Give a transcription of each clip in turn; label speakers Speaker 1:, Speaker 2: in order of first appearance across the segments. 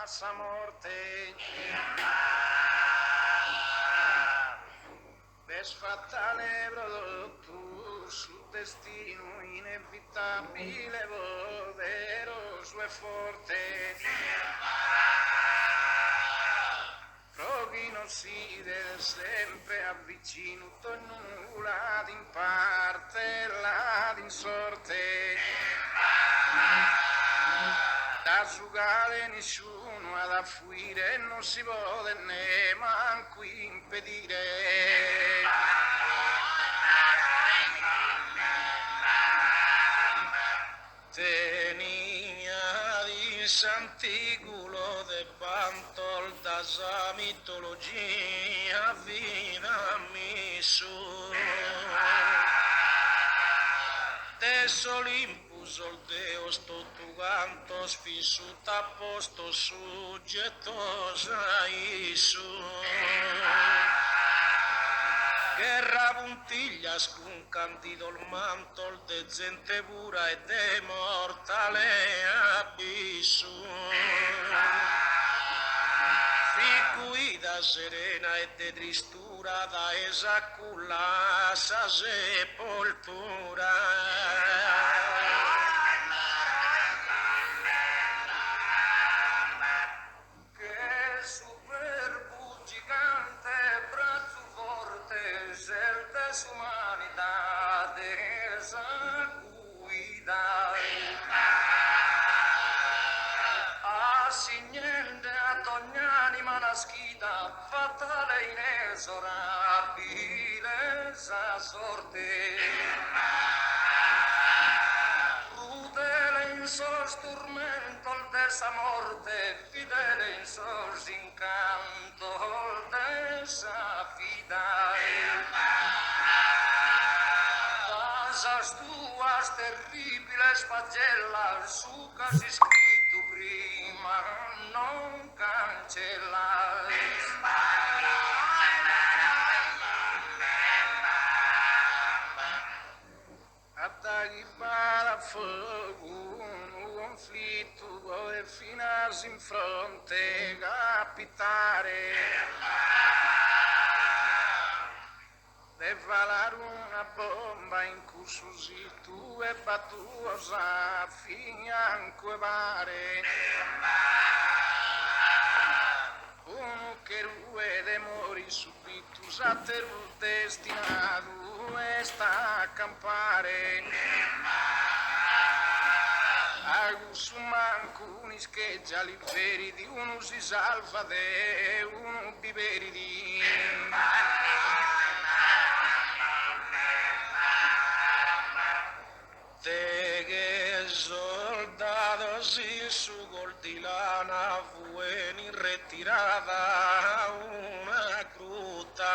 Speaker 1: sa morte desfattale prodotto sul destino inevitabile poderoso e forte Roghino si deve sempre avvicinuto in nulla in parte là in sorte da sugare nessuno ad affuire non si può né manco impedire tenia di santiculo de bantol da sa mitologia vina misu des Olympus ol deos totugantos fisut apostos sujetos a isu guerra puntillas cun candido el mantol de gente pura e de mortale abisu figuida serena e de tristura da esa culla sa sepoltura humanidades a cuidar assignende ad ogni anima la schida fatale inesorabile sa sorte crudele in sos turmento desa morte fidele in sos incanto desa fidare Las tuas terribiles pagellas, su casi scritto prima, non cancellas. Attacchi para fogo, un conflitto e finarsi in fronte, capitare. De falar una bomba in cursusi tu e battuosa fianco e mare uno che rue de mori subitus a terru destinato e sta a campare Agus manco un scheggia liberi di uno si salva de uno biberi di te che soldados y su gordilana fue in retirada una gruta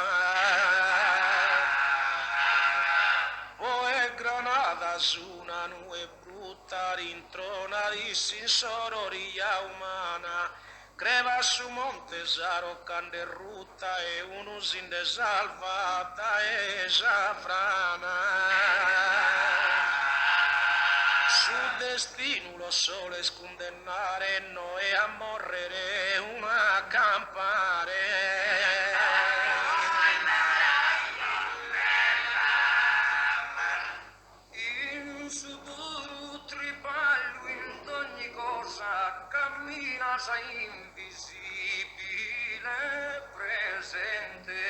Speaker 1: poi granadas una nube bruta rintrona di sin sororia umana creva su monte saroccan de ruta e uno sin de salvata e frana su destino lo sole scondennare noi a morrere una campare in su triballo in ogni cosa cammina sa invisibile presente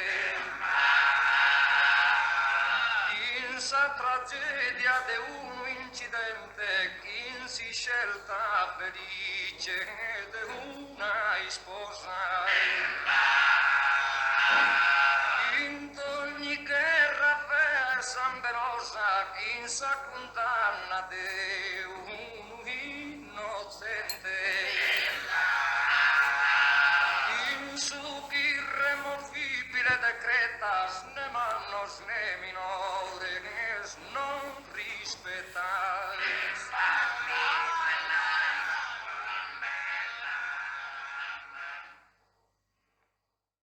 Speaker 1: in sa tragedia de uno incidente in si scelta felice de una sposa in ogni guerra versambenosa in sa condanna de uno innocente in su irremovibile decretas ne manos ne minores non rispetar